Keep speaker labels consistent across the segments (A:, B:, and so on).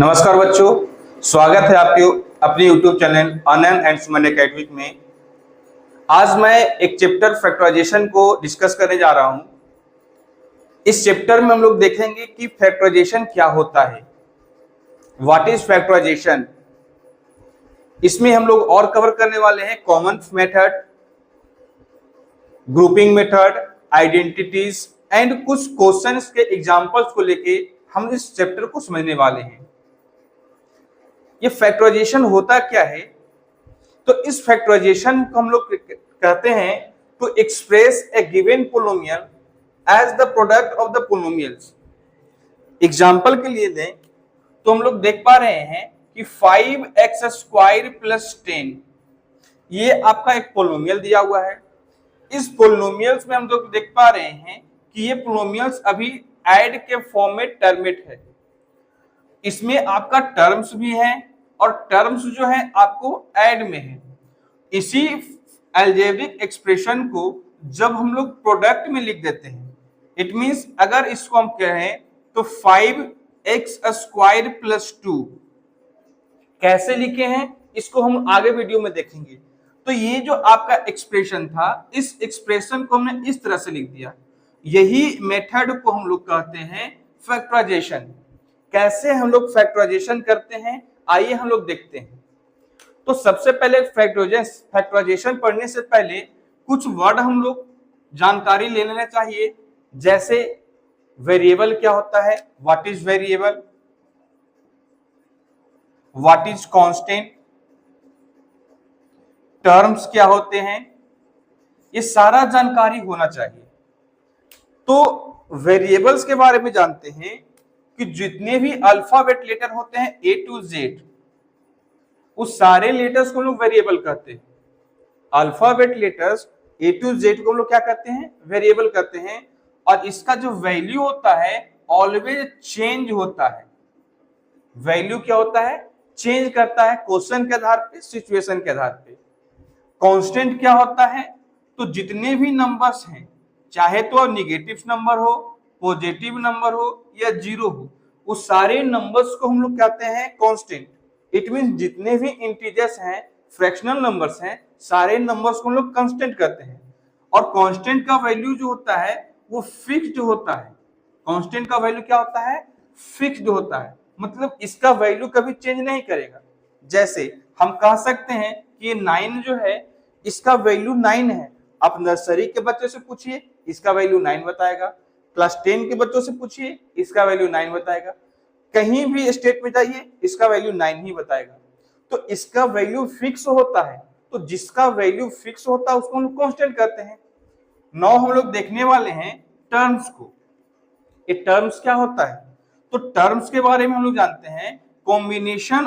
A: नमस्कार बच्चों, स्वागत है आपके अपने YouTube channel Anand and Suman academic में। आज मैं एक चैप्टर फैक्टराइजेशन को डिस्कस करने जा रहा हूं। इस चैप्टर में हम लोग देखेंगे कि फैक्टराइजेशन क्या होता है, व्हाट इज फैक्टराइजेशन। इसमें हम लोग और कवर करने वाले हैं common method, grouping method, identities and कुछ क्वेश्चंस के एग्जांपल्स को लेके हम इस चैप्टर को समझने वाले हैं। ये फैक्टराइजेशन होता क्या है, तो इस फैक्टराइजेशन को हम लोग कहते हैं to express a given polynomial as the product of the polynomials. Example के लिए दें तो हम लोग देख पा रहे हैं कि 5x² प्लस 10 ये आपका एक पोलिनोमियल दिया हुआ है। इस पोलिनोमियल्स में हम लोग देख पा रहे हैं कि ये पोलिनोमियल्स अभी ऐड के फॉर्म में टर्मेट है। इसमें आपका टर्म्स भी है और टर्म्स जो है आपको ऐड में है। इसी अलजेब्रिक एक्सप्रेशन को जब हम लोग प्रोडक्ट में लिख देते हैं, इट मींस अगर इसको हम कहें तो 5x² प्लस 2 कैसे लिखे हैं इसको हम आगे वीडियो में देखेंगे। तो ये जो आपका एक्सप्रेशन था, इस एक्सप्रेशन को हमने इस तरह से लिख दिया। यही मेथड को हम लोग कहते हैं फैक्टराइजेशन। कैसे हम लोग फैक्टराइजेशन करते हैं आइए हम लोग देखते हैं। तो सबसे पहले फैक्टराइजेशन पढ़ने से पहले कुछ वर्ड हम लोग जानकारी ले लेना चाहिए, जैसे वेरिएबल क्या होता है, what is variable, what is constant, terms क्या होते हैं, ये सारा जानकारी होना चाहिए। तो वेरिएबल्स के बारे में जानते हैं कि जितने भी अल्फाबेट लेटर होते हैं A to Z, उस सारे लेटर्स को हम लोग वेरिएबल कहते हैं। Alphabet letters A to Z को हम लोग क्या कहते हैं, वेरिएबल कहते हैं। और इसका जो वैल्यू होता है ऑलवेज चेंज होता है। वैल्यू क्या होता है, चेंज करता है क्वेश्चन के आधार पे, सिचुएशन के आधार पे। कांस्टेंट क्या होता है, तो जितने भी नंबर्स हैं, चाहे तो निगेटिव नंबर हो, पॉजिटिव नंबर हो या जीरो हो, उस सारे नंबर्स को हम लोग कहते हैं कांस्टेंट। इट मींस जितने भी इंटीजर्स हैं, फ्रैक्शनल नंबर्स हैं, सारे नंबर्स को हम लोग कांस्टेंट करते हैं। और कांस्टेंट का वैल्यू जो होता है वो फिक्स्ड होता है। कांस्टेंट का वैल्यू क्या होता है, फिक्स्ड होता है, मतलब इसका वैल्यू कभी चेंज नहीं करेगा। जैसे हम कह सकते हैं कि ये 9 जो है इसका वैल्यू 9 है। आप नर्सरी के बच्चों से पूछिए, इसका वैल्यू 9 बताएगा। क्लास 10 के बच्चों से पूछिए, इसका वैल्यू 9 बताएगा। कहीं भी स्टेट में जाइए, इसका वैल्यू 9 ही बताएगा। तो इसका वैल्यू फिक्स होता है। तो जिसका वैल्यू फिक्स होता है उसको हम कांस्टेंट कहते हैं। नाउ हम लोग देखने वाले हैं टर्म्स को। ये टर्म्स क्या होता है, तो टर्म्स के बारे में हम लोग जानते हैं combination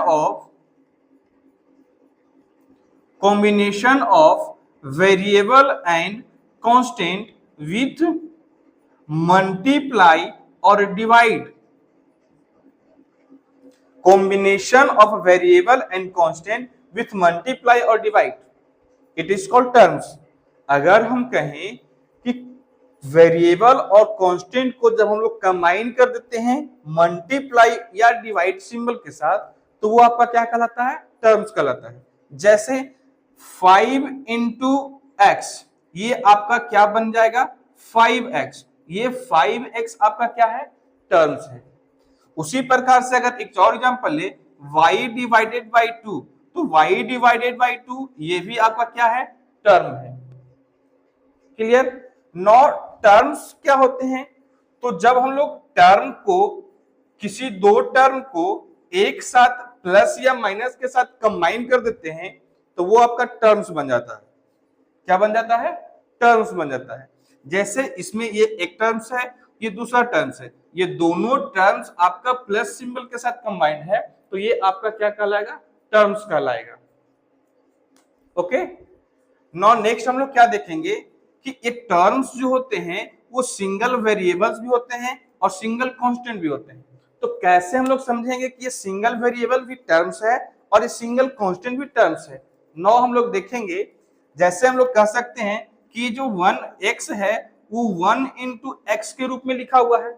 A: of variable and constant with multiply और divide. Combination of variable and constant with multiply और divide, it is called terms. अगर हम कहें कि वेरिएबल और कांस्टेंट को जब हम लोग कंबाइन कर देते हैं मल्टीप्लाई या डिवाइड सिंबल के साथ, तो वो आपका क्या कहलाता है, टर्म्स कहलाता है। जैसे 5 into x, ये आपका क्या बन जाएगा, 5x। ये 5x आपका क्या है, टर्म्स है। उसी प्रकार से अगर एक और एग्जांपल ले, y डिवाइडेड बाई 2, तो y डिवाइडेड बाई 2 ये भी आपका क्या है, टर्म है। क्लियर। नौ टर्म्स क्या होते हैं, तो जब हम लोग टर्म को, किसी दो टर्म को एक साथ प्लस या माइनस के साथ कंबाइन कर देते हैं तो वो आपका टर्म्स बन जाता है। क्या बन जाता है, टर्म्स बन जाता है। जैसे इसमें ये एक टर्म्स है, ये दूसरा टर्म्स है, ये दोनों टर्म्स आपका प्लस सिंबल के साथ कंबाइंड है, तो ये आपका क्या कहलाएगा, टर्म्स कहलाएगा। ओके। नाउ नेक्स्ट हम लोग क्या देखेंगे कि ये टर्म्स जो होते हैं वो सिंगल वेरिएबल्स भी होते हैं और सिंगल कांस्टेंट भी होते हैं। तो कैसे हम लोग समझेंगे कि ये सिंगल वेरिएबल भी टर्म्स है और ये सिंगल कांस्टेंट भी टर्म्स है। नाउ हम लोग देखेंगे, जैसे हम लोग कह सकते हैं कि जो 1x है वो 1 into x के रूप में लिखा हुआ है।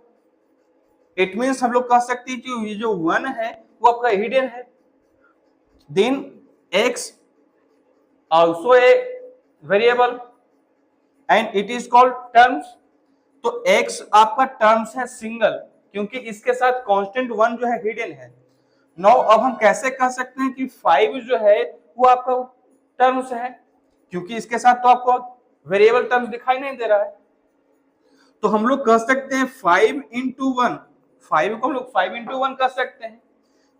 A: इट मीन्स हम लोग कह सकते हैं कि ये जो 1 है वो आपका हिडन है। Then x also a variable and it is called terms। तो x आपका टर्म्स है सिंगल, क्योंकि इसके साथ कांस्टेंट 1 जो है हिडन है। नाउ अब हम कैसे कह सकते हैं कि 5 जो है वो आपका टर्म्स है, क्योंकि इसके साथ तो आपको वेरिएबल टर्म्स दिखाई नहीं दे रहा है। तो हम लोग कह सकते हैं 5 into 1, 5 को हम लोग 5 into 1 कर सकते हैं।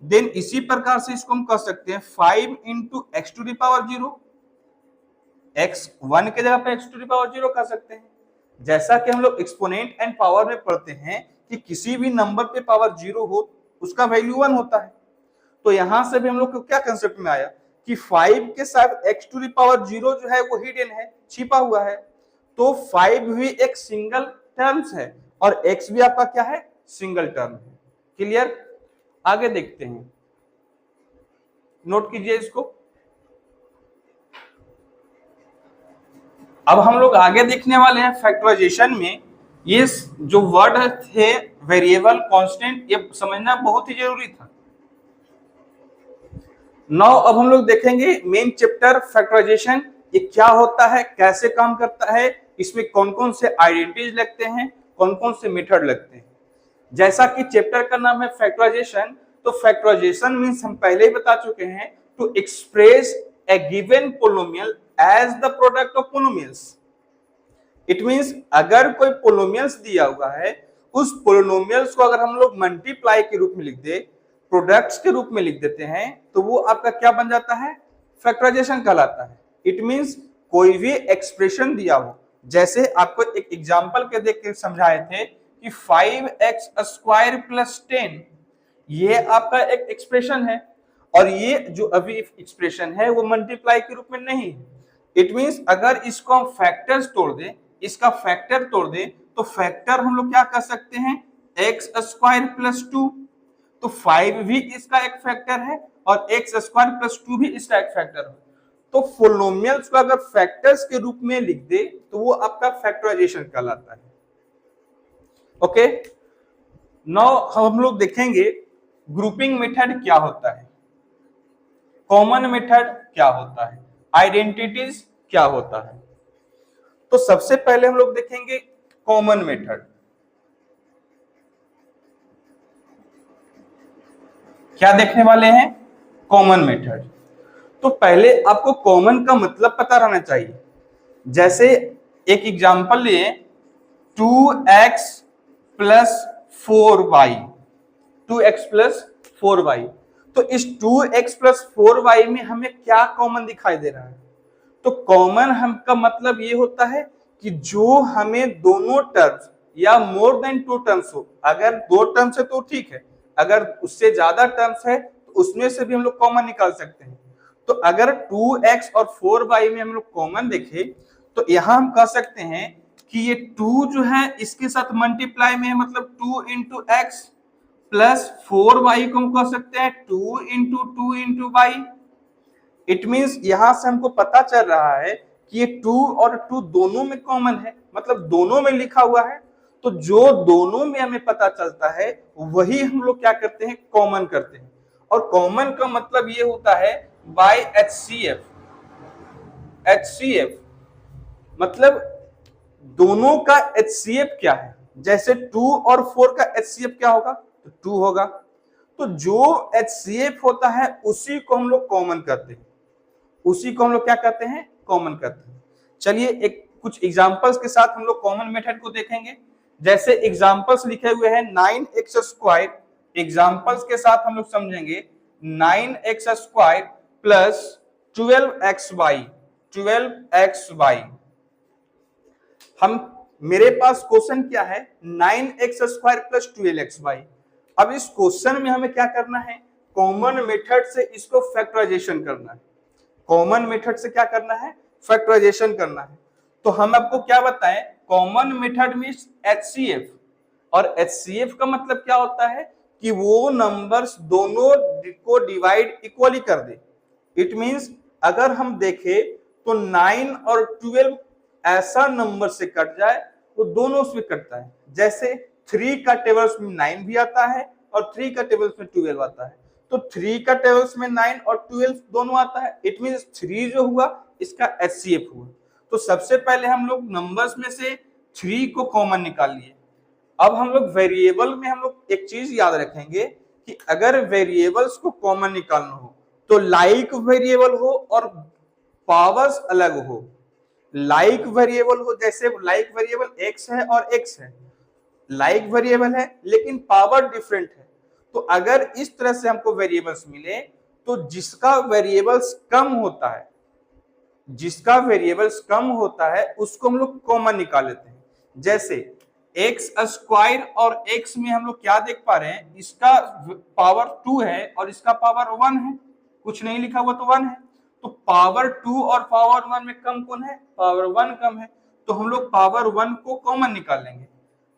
A: देन इसी प्रकार से इसको हम कह सकते हैं 5 into x to the power 0, x 1 के जगह पे x to the power 0 कर सकते हैं। जैसा कि हम लोग एक्सपोनेंट एंड पावर में पढ़ते हैं कि किसी भी नंबर पे पावर 0 हो उसका वैल्यू 1 होता है। तो यहां से भी हम लोग को क्या कंसेप्ट में आया कि 5 के साथ x to the power 0 जो है वो हिडन है, छिपा हुआ है। तो 5 भी एक सिंगल टर्म्स है और x भी आपका क्या है, सिंगल टर्म है। क्लियर? आगे देखते हैं, नोट कीजिए इसको। अब हम लोग आगे देखने वाले हैं फैक्टराइजेशन में ये जो वर्ड थे वेरिएबल, कांस्टेंट, ये समझना बहुत ही जरूरी था। नाउ अब हम लोग देखेंगे मेन चैप्टर फैक्टराइजेशन, ये क्या होता है, कैसे काम करता है, इसमें कौन कौन से आइडेंटिटीज लगते हैं, कौन कौन से मेथड लगते हैं। जैसा कि चैप्टर का नाम है फैक्टराइजेशन, तो फैक्टराइजेशन मींस हम पहले ही बता चुके हैं to express a given polynomial as the product of polynomials. It means अगर कोई पोलिनोमियल्स दिया हुआ है, उस पोलिनोमियल्स को अगर हम लोग मल्टीप्लाई के रूप में लिख दे, प्रोडक्ट्स के रूप में लिख देते हैं, तो वो आपका क्या बन जाता है, फैक्टराइजेशन कहलाता है। इट मींस कोई भी एक्सप्रेशन दिया हो, जैसे आपको एक एग्जांपल के देख के समझाए थे कि 5x स्क्वायर प्लस 10, ये आपका एक एक्सप्रेशन है और ये जो अभी एक्सप्रेशन है वो मल्टीप्लाई के रूप में नहीं है। इट मींस अगर इसको हम फैक्टर्स तोड़ दें, इसका फैक्टर तोड़ दें, तो फैक्टर हम लोग क्या कर सकते हैं, x स्क्वायर प्लस 2। तो 5 भी इसका एक फैक्टर है और x स्क्वायर प्लस 2 भी इसका एक फैक्टर है। तो पोलिनोमियल्स को अगर फैक्टर्स के रूप में लिख दे तो वो आपका फैक्टराइजेशन कहलाता है। ओके, नाउ हम लोग देखेंगे ग्रुपिंग मेथड क्या होता है, कॉमन मेथड क्या होता है, आइडेंटिटीज क्या होता है। तो सबसे पहले हम लोग देखेंगे कॉमन मेथड। क्या देखने वाले हैं, कॉमन मेथड। तो पहले आपको कॉमन का मतलब पता रहना चाहिए। जैसे एक एग्जांपल लिए 2x plus 4y, 2x plus 4y। तो इस 2x प्लस 4y में हमें क्या कॉमन दिखाई दे रहा है, तो कॉमन हम का मतलब ये होता है कि जो हमें दोनों टर्म्स या मोर देन 2 टर्म्स हो, अगर 2 टर्म्स है तो ठीक है, अगर उससे ज्यादा टर्म्स है तो उसमें से भी हम लोग कॉमन निकाल सकते हैं। तो अगर 2x और 4y में हम लोग कॉमन देखें तो यहां हम कह सकते हैं कि ये 2 जो है इसके साथ मल्टीप्लाई में है, मतलब 2 इंटू एक्स, प्लस 4y को हम कह सकते हैं 2 इंटू y। इट मींस यहां से हमको पता चल रहा है कि ये 2 और 2 दोनों में कॉमन है, मतलब दोनों में लिखा हुआ है। तो जो दोनों में हमें पता चलता है वही हम लोग क्या करते हैं, कॉमन करते हैं। और कॉमन का मतलब ये होता है बाय HCF। HCF मतलब दोनों का HCF क्या है, जैसे 2 और 4 का HCF क्या होगा, तो 2 होगा। तो जो HCF होता है उसी को हम लोग कॉमन करते हैं, उसी को हम लोग क्या करते हैं, कॉमन करते हैं। चलिए एक कुछ एग्जांपल्स के साथ हम लोग कॉमन मेथड को देखेंगे। जैसे एग्जांपल्स लिखे हुए हैं 9x स्क्वायर, एग्जांपल्स के साथ हम लोग समझेंगे 9x square plus 12xy, 12xy। हम मेरे पास क्वेश्चन क्या है, 9x स्क्वायर प्लस 12xy। अब इस क्वेश्चन में हमें क्या करना है, कॉमन मेथड से इसको फैक्टराइजेशन करना है। कॉमन मेथड से क्या करना है, फैक्टराइजेशन करना है। तो हम आपको क्या बताएं, कॉमन मेथड मींस HCF, और HCF का मतलब क्या होता है कि वो नंबर्स दोनों को डिवाइड इक्वली कर दे। इट मींस अगर हम देखें तो 9 और 12 ऐसा नंबर से कट जाए वो दोनों से कटता है। जैसे 3 का टेबल्स में 9 भी आता है और 3 का टेबल्स में 12 आता है। तो 3 का टेबल्स में 9 और 12 दोनों आता है, इट मींस 3 जो हुआ इसका HCF हुआ। तो सबसे पहले हम लोग नंबर्स में से 3 को कॉमन निकाल लिए। अब हम लोग वेरिएबल में हम लोग एक चीज याद रखेंगे कि अगर वेरिएबल्स को कॉमन निकालना हो तो लाइक वेरिएबल हो और पावर्स अलग हो। लाइक वेरिएबल हो, जैसे लाइक वेरिएबल x है और x है, लाइक वेरिएबल है लेकिन पावर डिफरेंट है। तो अगर इस तरह से हमको वेरिएबल्स मिले तो जिसका वेरिएबल्स कम होता है, जिसका वेरिएबल्स कम होता है उसको हम लोग कॉमन निकाल लेते हैं। जैसे एक्स स्क्वायर और एक्स में हम लोग क्या देख पा रहे हैं, इसका पावर 2 है और इसका पावर 1 है, कुछ नहीं लिखा हुआ तो 1 है। तो पावर 2 और पावर 1 में कम कौन है, पावर 1 कम है, तो हम लोग पावर 1 को कॉमन निकाल लेंगे।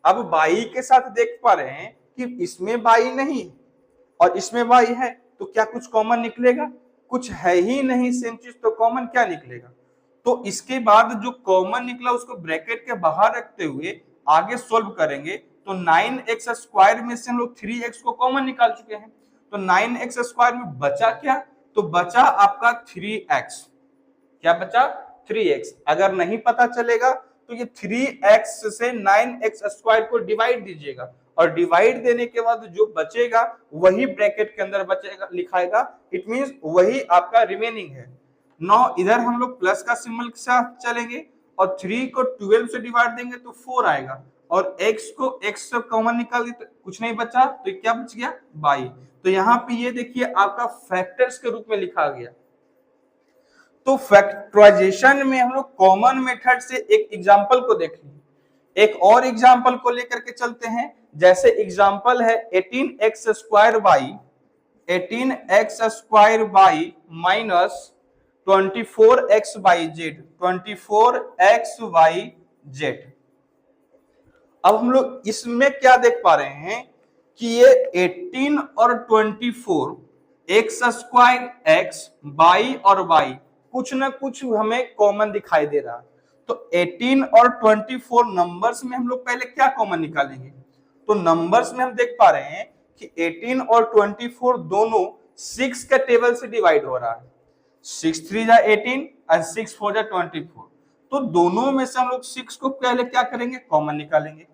A: अब बाई के साथ देख पा रहे हैं कि इसमें बाई नहीं और इसमें बाई है, तो क्या कुछ कॉमन निकलेगा, कुछ है ही नहीं सेम चीज, तो कॉमन क्या निकलेगा। तो इसके बाद जो कॉमन निकला उसको ब्रैकेट के बाहर रखते हुए आगे सोल्व करेंगे। तो 9x स्क्वायर में से हम लोग 3x को कॉमन निकाल चुके हैं, तो 9x स्क्वायर में बचा क्या, तो बचा आपका 3x। क्या बचा, 3x। अगर नहीं पता चलेगा तो ये 3x से 9x स्क्वायर को डिवाइड दीजिएगा और डिवाइड देने के बाद जो बचेगा वही ब्रैकेट के अंदर बचेगा, लिखाएगा, इट मींस वही आपका रिमेनिंग है। नौ इधर हम लोग प्लस का सिंबल के साथ चलेंगे और 3 को 12 से डिवाइड देंगे तो 4 आएगा और x को x से कॉमन निकाल दिए तो कुछ नहीं बचा, तो क्या बच गया, 22। तो यहाँ पे ये देखिए आपका फैक्टर्स के रूप में लिखा गया। तो फैक्टराइजेशन में हम लोग कॉमन मेथड से एक एग्जांपल को देख लें। एक और एग्जांपल को लेकर के चलते हैं। जैसे एग्जांपल है 18x square by 18x square by minus 24x by Z, 24x by Z. अब हम लोग इसमें क्या देख पा रहे हैं कि ये 18 और 24 एक्स स्क्वायर एक्स बाई और बाई कुछ ना कुछ हमें कॉमन दिखाई दे रहा है। तो 18 और 24 नंबर्स में हम लोग पहले क्या कॉमन निकालेंगे, तो नंबर्स में हम देख पा रहे हैं कि 18 और 24 दोनों 6 के टेबल से डिवाइड हो रहा है। 6 3 जा 18 और 6 4 जा 24। तो दोनों में से हम लोग 6 को पहले क्या करेंगे, कॉमन निकालेंगे।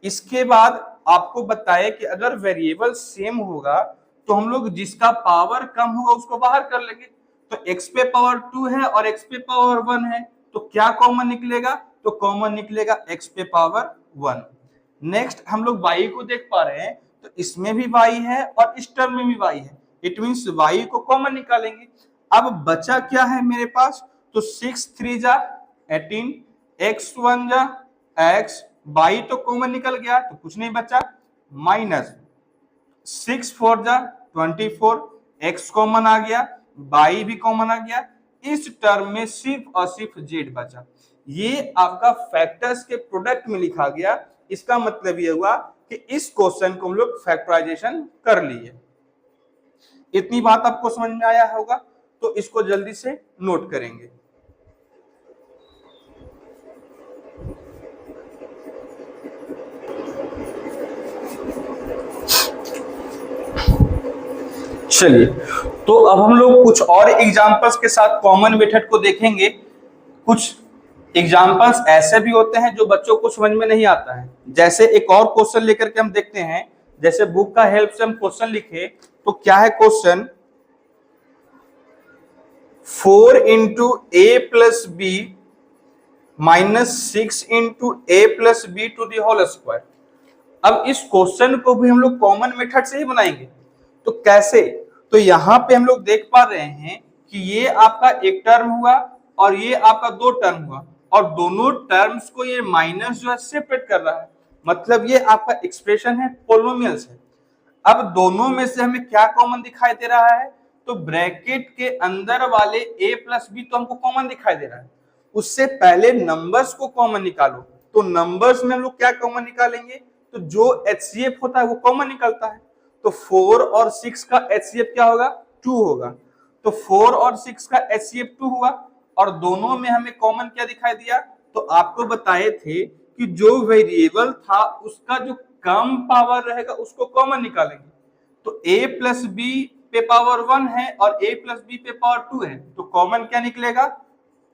A: इसके बाद आपको बताए कि अगर वेरिएबल सेम होगा तो हम लोग जिसका पावर कम होगा उसको बाहर कर लेंगे। तो x पे पावर 2 है और x पे पावर 1 है, तो क्या कॉमन निकलेगा, तो कॉमन निकलेगा x पे पावर 1। नेक्स्ट हम लोग y को देख पा रहे हैं, तो इसमें भी y है और इस टर्म में भी y है, इट मींस y को कॉमन निकालेंगे। अब बचा क्या है मेरे पास, तो 6 3 जा 18, x 1 जा x, बाई तो कॉमन निकल गया तो कुछ नहीं बचा, माइनस 6 4 जा 24, x कॉमन आ गया, बाई भी कॉमन आ गया, इस टर्म में सिर्फ और सिर्फ z बचा। ये आपका फैक्टर्स के प्रोडक्ट में लिखा गया। इसका मतलब ये हुआ कि इस क्वेश्चन को हम लोग फैक्टराइजेशन कर लिए। इतनी बात आपको समझ में आया होगा, तो इसको जल्दी से नोट करेंगे। चलिए, तो अब हम लोग कुछ और एग्जांपल्स के साथ कॉमन मेथड को देखेंगे। कुछ एग्जांपल्स ऐसे भी होते हैं जो बच्चों को समझ में नहीं आता है। जैसे एक और क्वेश्चन लेकर के हम देखते हैं। जैसे बुक का हेल्प से हम क्वेश्चन लिखे, तो क्या है question, 4 into A plus b minus 6 into A plus b to the whole square. अब इस क्वेश्चन को भी हम लोग कॉमन मेथड से ही बनाएंगे। तो कैसे, तो यहां पे हम लोग देख पा रहे हैं कि ये आपका एक टर्म हुआ और ये आपका दो टर्म हुआ और दोनों टर्म्स को ये माइनस जो है सेपरेट कर रहा है, मतलब ये आपका एक्सप्रेशन है, पोलिनोमियल्स है। अब दोनों में से हमें क्या कॉमन दिखाई दे रहा है, तो ब्रैकेट के अंदर वाले a प्लस बी तो हमको कॉमन दिखाई दे रहा है। उससे पहले नंबर्स को कॉमन निकालो। तो नंबर्स में हम लोग क्या कॉमन निकालेंगे, तो जो HCF होता है वो कॉमन निकलता है। तो 4 और 6 का HCF क्या होगा, 2 होगा। तो 4 और 6 का HCF 2 हुआ और दोनों में हमें कॉमन क्या दिखाई दिया, तो आपको बताए थे कि जो वेरिएबल था उसका जो कम पावर रहेगा उसको कॉमन निकालेंगे। तो a प्लस बी पे पावर 1 है और a प्लस बी पे पावर 2 है, तो कॉमन क्या निकलेगा?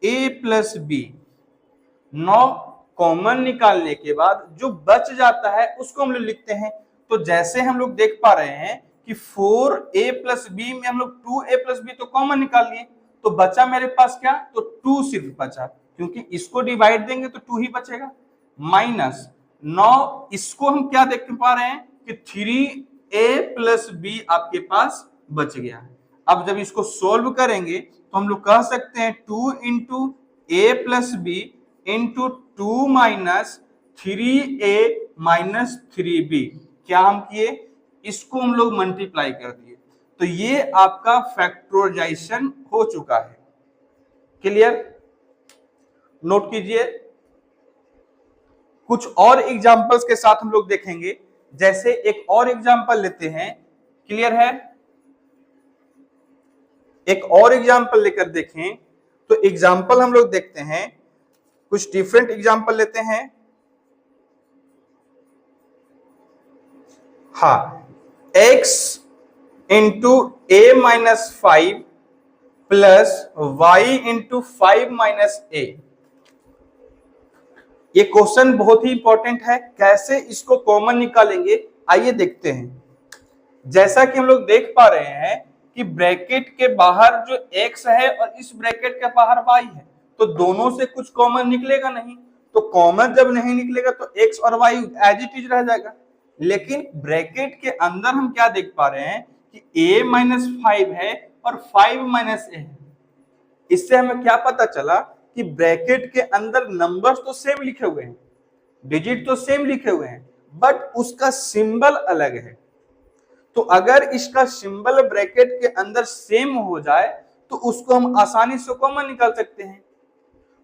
A: a plus B. 9 कॉमन निकालने के बाद जो बच जाता है उसको हम लोग लिखते हैं। तो जैसे हम लोग देख पा रहे हैं कि 4a प्लस बी में हम लोग 2a प्लस बी तो कॉमन निकाल लिए, तो बचा मेरे पास क्या? तो 2 सिर्फ बचा, क्योंकि इसको डिवाइड देंगे तो 2 ही बचेगा। माइनस 9, इसको हम क्या देख पा रहे हैं कि 3a प्लस बी आपके पास बच गया। अब जब इसको सोल्व करेंगे तो हम लोग कह सकते हैं 2 इंटू ए plus B into 2 minus 3a minus 3b। क्या हम किए? इसको हम लोग मल्टीप्लाई कर दिए, तो ये आपका फैक्टराइजेशन हो चुका है। क्लियर? नोट कीजिए। कुछ और एग्जांपल्स के साथ हम लोग देखेंगे। जैसे एक और एग्जांपल लेते हैं। क्लियर है? एक और एग्जांपल लेकर देखें, तो एग्जांपल हम लोग देखते हैं, कुछ डिफरेंट एग्जांपल लेते हैं। हाँ, x into A minus 5 plus Y into 5 minus A. ये क्वेश्चन बहुत ही इंपॉर्टेंट है। कैसे इसको कॉमन निकालेंगे आइए देखते हैं। जैसा कि हम लोग देख पा रहे हैं कि ब्रैकेट के बाहर जो x है और इस ब्रैकेट के बाहर y है, तो दोनों से कुछ कॉमन निकलेगा नहीं। तो कॉमन जब नहीं निकलेगा तो x और y एज इट इज रह जाएगा। लेकिन ब्रैकेट के अंदर हम क्या देख पा रहे हैं कि a माइनस 5 है और 5 माइनस a है। इससे हमें क्या पता चला कि ब्रैकेट के अंदर नंबर्स तो सेम लिखे हुए हैं, डिजिट तो सेम लिखे हुए हैं, बट उसका सिंबल अलग है। तो अगर इसका सिंबल ब्रैकेट के अंदर सेम हो जाए तो उसको हम आसानी से कॉमन निकाल सकते हैं।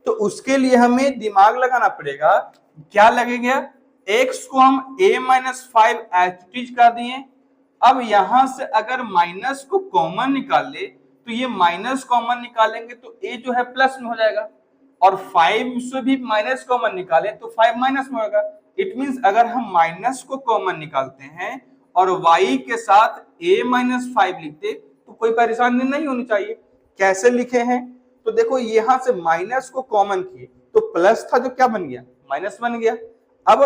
A: तो उसके लिए हमें दिमाग लगाना पड़ेगा। क्या लगेगा? x को हम a माइनस 5 एच कर दिए। अब यहां से अगर माइनस को कॉमन निकाल ले तो ये माइनस कॉमन निकालेंगे तो a जो है प्लस में हो जाएगा, और 5 से भी माइनस कॉमन निकाले तो 5 माइनस में होगा। इट मींस अगर हम माइनस को कॉमन निकालते हैं और y के साथ a माइनस 5 लिखते तो कोई परेशानी नहीं होनी चाहिए। कैसे लिखे हैं? तो देखो, यहां से माइनस को कॉमन किए तो प्लस था जो क्या बन गया? माइनस बन गया। अब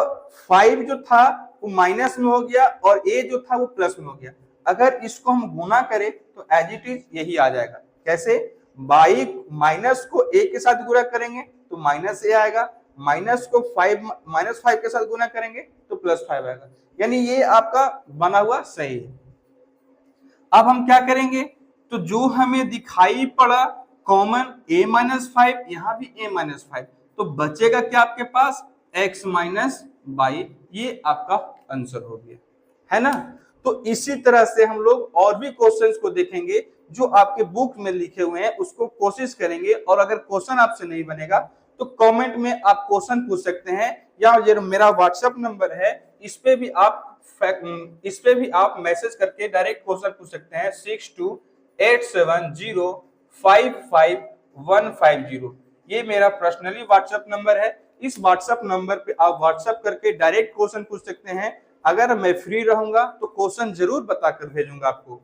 A: 5 जो था वो माइनस में हो गया और a जो था वो प्लस में हो गया। अगर इसको हम गुना करें तो एज इट इज यही आ जाएगा। कैसे? बाई माइनस को a के साथ गुणा करेंगे तो माइनस a आएगा, माइनस को 5 माइनस 5 के साथ गुना करेंगे तो प्लस 5 आएगा। यानी ये आपका बना हुआ सही है। अब हम क्या करेंगे? तो जो हमें दिखाई पड़ा कॉमन a माइनस 5, यहां भी a माइनस 5, तो बचेगा क्या आपके पास? x minus by. ये आपका आंसर हो गया, है ना? तो इसी तरह से हम लोग और भी क्वेश्चंस को देखेंगे जो आपके बुक में लिखे हुए हैं, उसको कोशिश करेंगे। और अगर क्वेश्चन आपसे नहीं बनेगा तो कमेंट में आप क्वेश्चन पूछ सकते हैं, या ये मेरा व्हाट्सएप नंबर है, इस पे भी आप मैसेज करके डायरेक्ट क्वेश्चन पूछ सकते हैं। 6287055150। ये मेरा पर्सनली व्हाट्सएप नंबर है। इस व्हाट्सएप नंबर पे आप व्हाट्सएप करके डायरेक्ट क्वेश्चन पूछ सकते हैं। अगर मैं फ्री रहूंगा तो क्वेश्चन जरूर बताकर भेजूंगा आपको।